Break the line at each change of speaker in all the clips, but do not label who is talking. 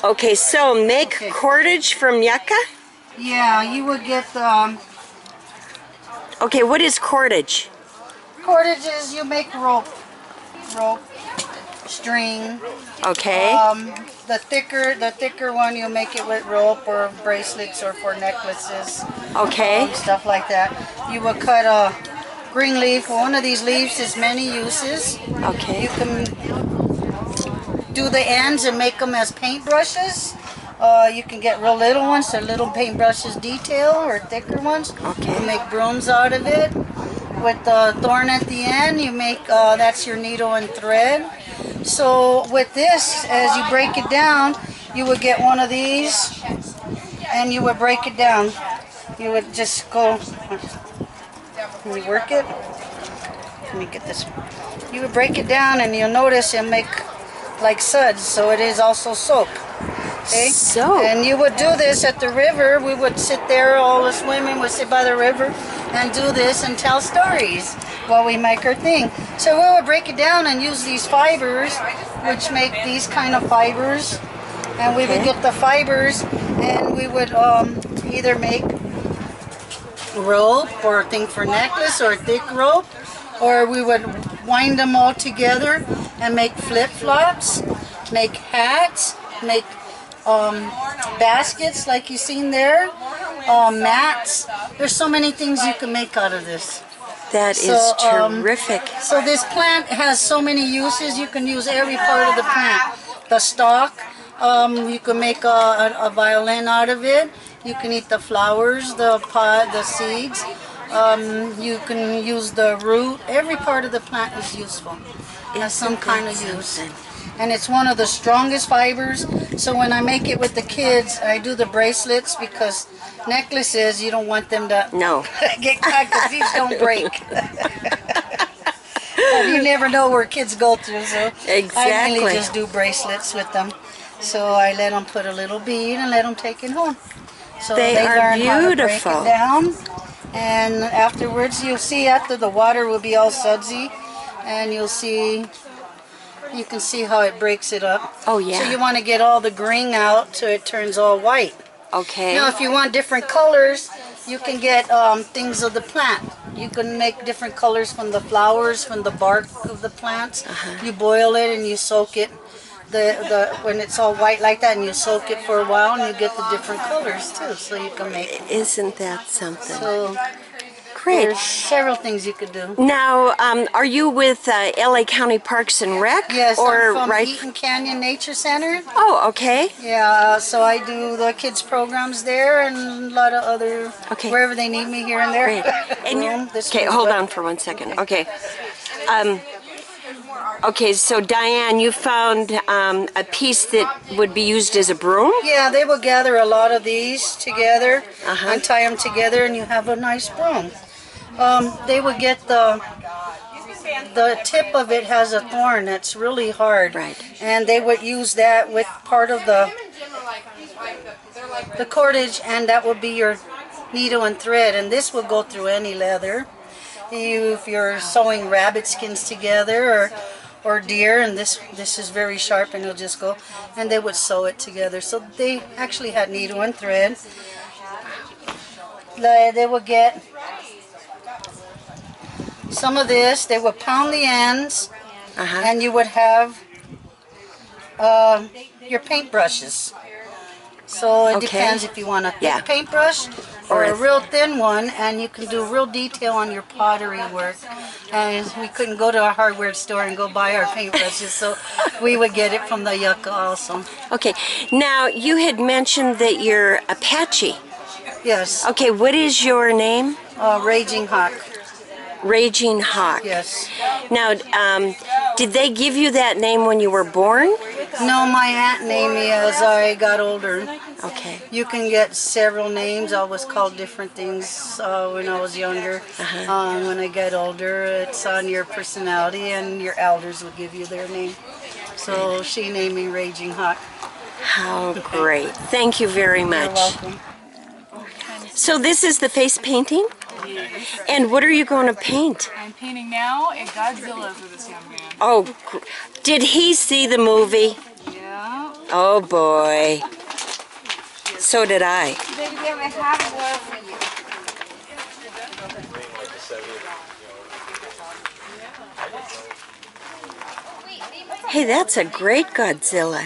Okay, so make cordage from yucca?
Yeah, you would get the...
Okay, what is cordage?
Cordage is you make rope, string.
Okay.
The thicker one you make it with rope or bracelets or for necklaces.
Okay.
Stuff like that. You would cut a green leaf. One of these leaves has many uses.
Okay.
You can do the ends and make them as paintbrushes. You can get real little ones, so little paintbrushes detail, or thicker ones.
Okay.
You make brooms out of it. With the thorn at the end, you make, that's your needle and thread. So with this, as you break it down, you would get one of these, and you would break it down. You would just go, can we work it? Let me get this. You would break it down, and you'll notice it'll make like suds, so it is also soap. Okay?
So.
And you would do this at the river. We would sit there, all the women would sit by the river and do this and tell stories while we make our thing. So we would break it down and use these fibers, which make these kind of fibers. And we would get the fibers, and we would either make rope or a thing for necklace or a thick rope, or we would wind them all together and make flip-flops, make hats, make baskets like you've seen there, mats. There's so many things you can make out of this.
That is terrific.
So this plant has so many uses. You can use every part of the plant. The stalk, you can make a violin out of it. You can eat the flowers, the pod, the seeds. You can use the root. Every part of the plant is useful. It has some kind of use. And it's one of the strongest fibers. So when I make it with the kids, I do the bracelets, because necklaces, you don't want them to get caught, because these don't break. You never know where kids go through, so I really just do bracelets with them. So I let them put a little bead and let them take it home. So they learn how to break it down. And afterwards, you'll see after the water will be all sudsy, and you'll see, you can see how it breaks it up.
Oh yeah.
So you want to get all the green out so it turns all white.
Okay.
Now if you want different colors, you can get things of the plant. You can make different colors from the flowers, from the bark of the plants. You boil it and you soak it. When it's all white like that, and you soak it for a while, and you get the different colors too, so you can make.
Isn't that something?
So
great.
There's several things you could do.
Now, are you with LA County Parks and Rec?
Yes,
or
I'm from Eaton Canyon Nature Center.
Oh, okay.
Yeah, so I do the kids programs there, and a lot of other wherever they need me here and there.
Great. And okay, hold on for 1 second. Okay. Okay, so Diane, you found a piece that would be used as a broom? Yeah,
they will gather a lot of these together and tie them together, and you have a nice broom. They would get the tip of it has a thorn that's really hard, and they would use that with part of the cordage, and that would be your needle and thread, and this will go through any leather. If you're sewing rabbit skins together or deer, and this is very sharp, and it'll just go, and they would sew it together. So they actually had needle and thread. They would get some of this, they would pound the ends, and you would have your paintbrushes. So it depends if you want a thick paintbrush or a real thin one, and you can do real detail on your pottery work. And we couldn't go to a hardware store and go buy our paintbrushes, so we would get it from the yucca also. Okay, now you had mentioned that you're Apache. Yes. Okay, what is your name? Raging Hawk. Raging Hawk. Yes. Now, did they give you that name when you were born? No, my aunt named me as I got older. Okay. You can get several names. I was called different things when I was younger. When I get older, it's on your personality, and your elders will give you their name. So she named me Raging Hawk. How great. Thank you very much. You're welcome. So this is the face painting? And what are you going to paint?
I'm painting now a Godzilla for this young man.
Oh, did he see the movie?
Yeah.
Oh boy. So did I.
Baby, I have more for you.
Hey, that's a great Godzilla.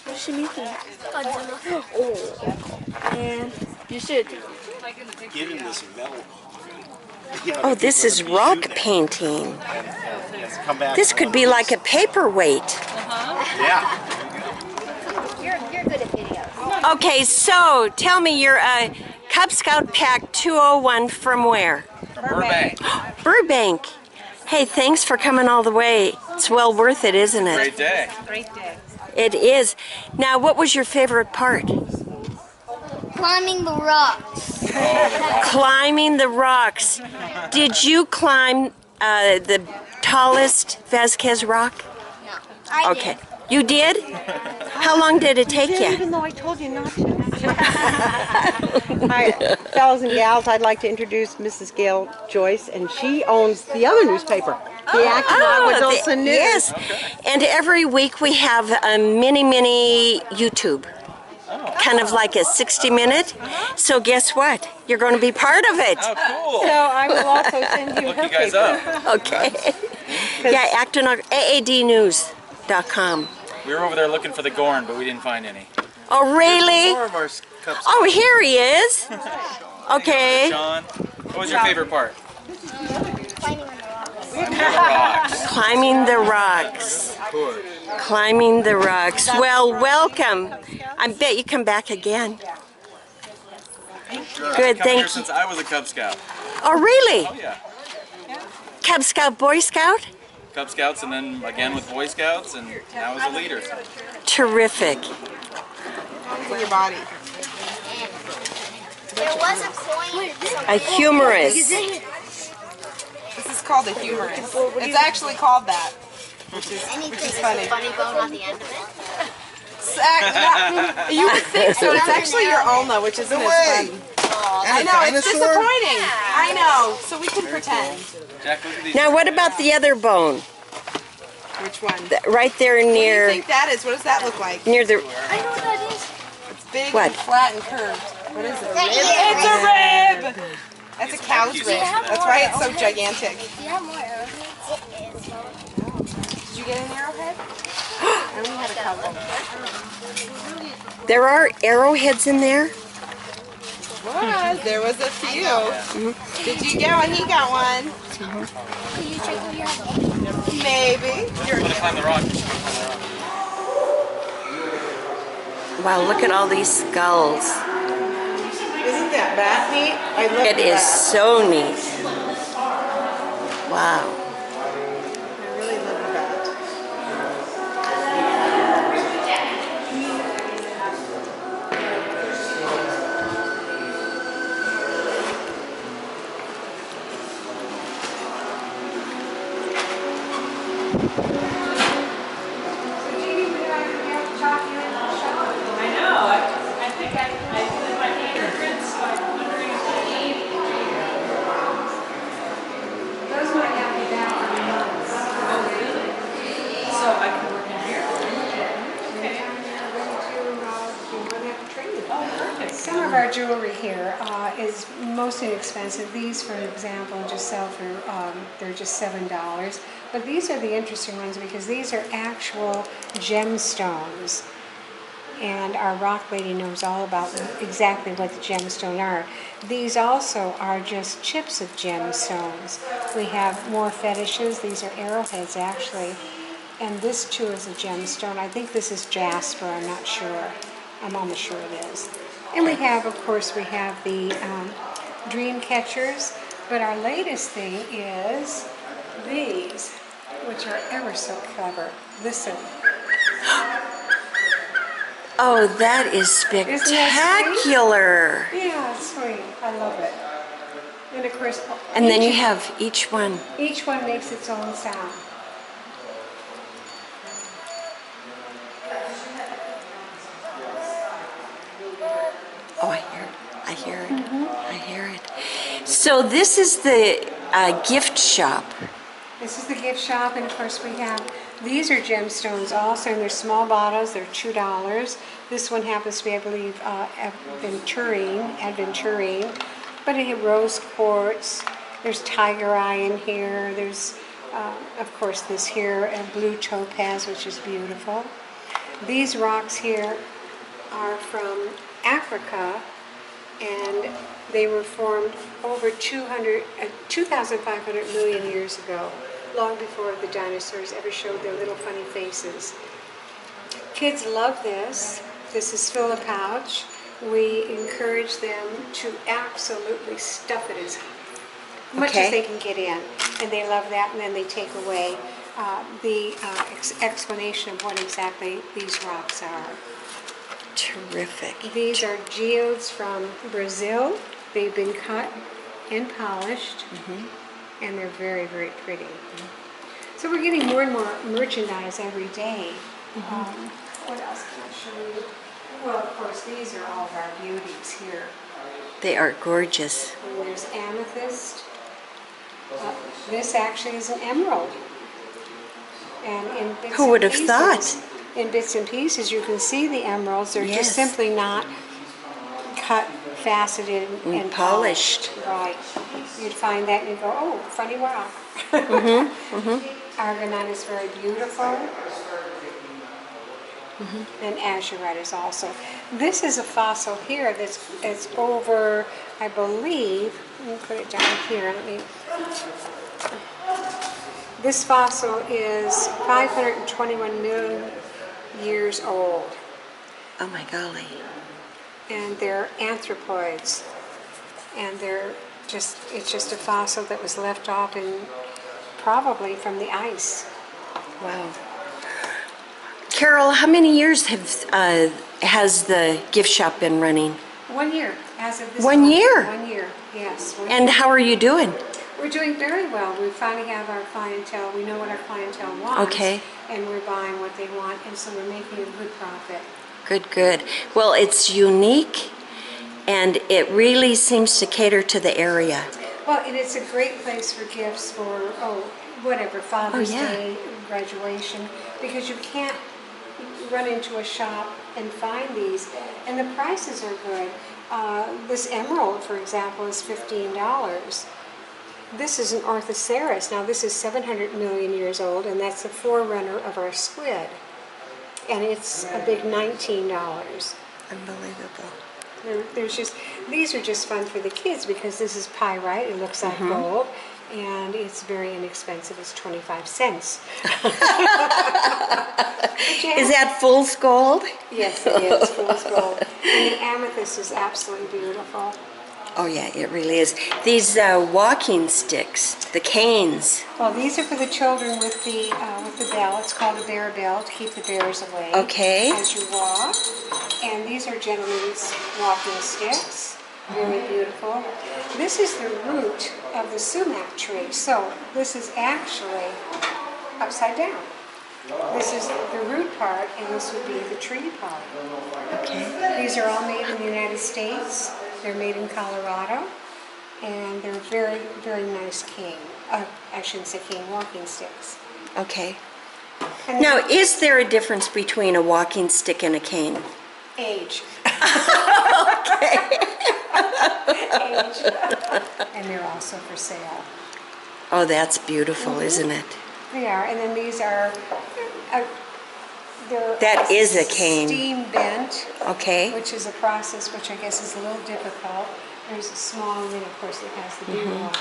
What's she making? Godzilla. Oh, man. You should.
Get in this metal.
Oh, this is rock painting. This could be like a paperweight.
Yeah.
You're good at videos.
Okay, so tell me, you're a Cub Scout Pack 201 from where?
From Burbank.
Burbank. Hey, thanks for coming all the way. It's well worth it, isn't it?
Great day.
It is. Now, what was your favorite part?
Climbing the rocks.
Climbing the rocks. Did you climb the tallest Vasquez Rock?
No. I
Okay. You did? How long did it take you?
Even though I told you not to. Hi, fellas and gals. I'd like to introduce Mrs. Gail Joyce, and she owns the other newspaper, the Acton Agua Dulce News.
Yes. And every week we have a mini YouTube. Kind of like a 60-minute. So guess what? You're going to be part of it.
Oh, cool.
So I will also send you
Look
her
you guys
paper.
up.
Okay. Yeah, Acton, aadnews.com.
We were over there looking for the Gorn, but we didn't find any.
Oh, really?
More of our cups.
Oh, here he is. Okay.
Sean, what was your favorite part?
Climbing on the rocks.
The rocks.
Climbing the rocks. Climbing the rocks. Well, welcome. I bet you come back again. Good,
Come here
thank you.
since I was a Cub Scout.
Oh, really?
Oh yeah.
Cub Scout, Boy Scout?
Cub Scouts, and then again with Boy Scouts, and now as a leader.
Terrific.
Your body.
There was a coin.
A humorous.
This is called a humorous. It's actually called that, which is funny.
Funny bone on the end of it.
You would think so. It's actually your ulna, which isn't as fun. I know, it's disappointing. I know, so we can pretend.
Jack, look at these.
Now, what about the other bone?
Which one?
Right there
What do you
near
think that is? What does that look like?
the.
I know what that is.
It's big
What?
and flat and curved. What is it?
It's
a rib! That's a cow's rib. That's why it's so gigantic.
Do you have more arrowheads?
Did you get an arrowhead? I only had a couple.
There are arrowheads in there?
There was a few. Did you get one? He got one.
Could you check what you have?
Maybe.
I'm gonna climb the rock.
Wow, look at all these skulls.
Isn't that bat neat? I love
It is so neat. Wow.
I really love the bat.
Some of our jewelry here is most inexpensive. These, for example, just sell for, they're just $7. But these are the interesting ones because these are actual gemstones. And our rock lady knows all about exactly what the gemstones are. These also are just chips of gemstones. We have more fetishes. These are arrowheads, actually. And this, too, is a gemstone. I think this is jasper. I'm not sure. I'm almost sure it is. And we have, of course, we have the dream catchers, but our latest thing is these, which are ever so clever. Listen.
Oh, that is spectacular.
Yeah, it's sweet. I love it. And of course,
And then you have each one.
each one makes its own sound.
Oh, I hear it. I hear it. I hear it. So this is the gift shop.
This is the gift shop, and of course we have These are gemstones also, and they're small bottles. They're $2. This one happens to be, I believe, aventurine. But it has rose quartz. There's tiger eye in here. There's, of course, this here, blue topaz, which is beautiful. These rocks here are from Africa, and they were formed over 2,500 million years ago, long before the dinosaurs ever showed their little funny faces. Kids love this. This is fill a pouch. We encourage them to absolutely stuff it as much as they can get in, and they love that, and then they take away the explanation of what exactly these rocks are.
Terrific.
These are geodes from Brazil. They've been cut and polished, and they're very, very pretty. So we're getting more and more merchandise every day. What else can I show you? Well, of course, these are all of our beauties here.
They are gorgeous.
And there's amethyst. This actually is an emerald. And in bits
Who would
and
have
pieces,
thought?
In bits and pieces, you can see the emeralds. They're
Yes.
just simply not cut, faceted, and
polished.
Right. You'd find that and you'd go, oh, funny rock. Argonite is very beautiful. And azurite is also. This is a fossil here that's over, I believe, let me put it down here. This fossil is 521 million years old.
Oh my golly.
And they're anthropoids. And it's just a fossil that was left off probably from the ice.
Wow. Carol, how many years has the gift shop been running?
1 year, as of this
1
month.
year?
1 year, yes.
And how are you doing?
We're doing very well. We finally have our clientele. We know what our clientele wants.
Okay.
And we're buying what they want, and so we're making a good profit.
Good, good. Well, it's unique, and it really seems to cater to the area.
Well, and it's a great place for gifts for, whatever, Father's Day, graduation, because you can't run into a shop and find these, and the prices are good. This emerald, for example, is $15. This is an orthoceras. Now, this is 700 million years old, and that's the forerunner of our squid. And it's a big $19.
Unbelievable.
These are just fun for the kids because this is pyrite. It looks like gold, and it's very inexpensive. It's 25 cents.
Is that fool's gold?
Yes, it is fool's gold. And the amethyst is absolutely beautiful.
Oh yeah, it really is. These walking sticks, the canes.
Well, these are for the children with the bell. It's called a bear bell to keep the bears away.
Okay.
As you walk. And these are gentlemen's walking sticks. Really beautiful. This is the root of the sumac tree. So this is actually upside down. This is the root part, and this would be the tree part.
Okay.
These are all made in the United States. They're made in Colorado, and they're very, very nice cane. I shouldn't say cane, walking sticks.
Okay.
And
Now, is there a difference between a walking stick and a cane?
age.
Okay.
Age. And they're also for sale.
Oh, that's beautiful, isn't it?
They are, and then these are.
That is a cane.
Steam bent.
Okay.
Which is a process which I guess is a little difficult. There's a small one, of course, that has the big one.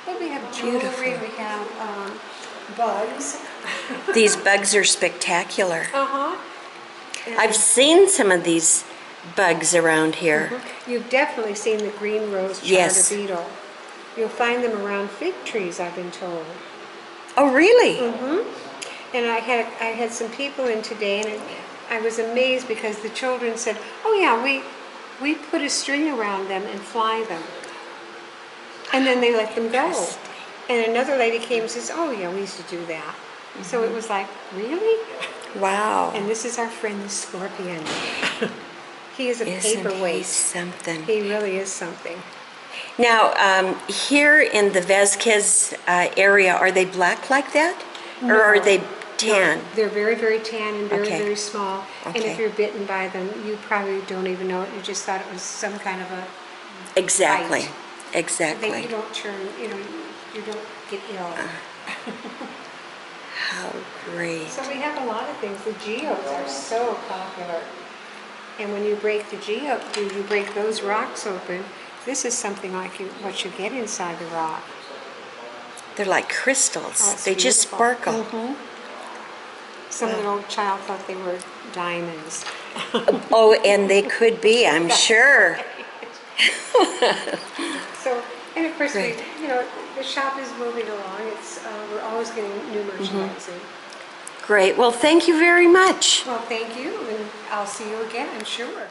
But we have jewelry,
Beautiful.
we have bugs.
These bugs are spectacular.
Uh-huh.
I've seen some of these bugs around here.
You've definitely seen the green rose charter
Yes.
beetle. You'll find them around fig trees, I've been told.
Oh, really?
And I had some people in today, and I was amazed because the children said, "Oh yeah, we put a string around them and fly them, and then they let them go." And another lady came and says, "Oh yeah, we used to do that." So it was like, really?
Wow.
And this is our friend the scorpion. He is a
Isn't
paperweight.
he something?
He really is something.
Now, here in the Vasquez area, are they black like that? Or are they Tan.
They're very, very tan and very,
Okay.
very small. And
Okay.
if you're bitten by them, you probably don't even know it. You just thought it was some kind of a
Exactly.
bite. That you
Exactly.
don't turn, you don't get ill.
How great.
So we have a lot of things. The geodes are so popular. And when you break the geode, you break those rocks open, this is something like what you get inside the rock.
They're like crystals.
Oh, it's
They just
beautiful.
sparkle.
Some little child thought they were diamonds.
Oh, and they could be, I'm sure.
So, and of course,
Great.
the shop is moving along. We're always getting new merchandise in.
Great. Well, thank you very much.
Well, thank you, and I'll see you again, I'm sure.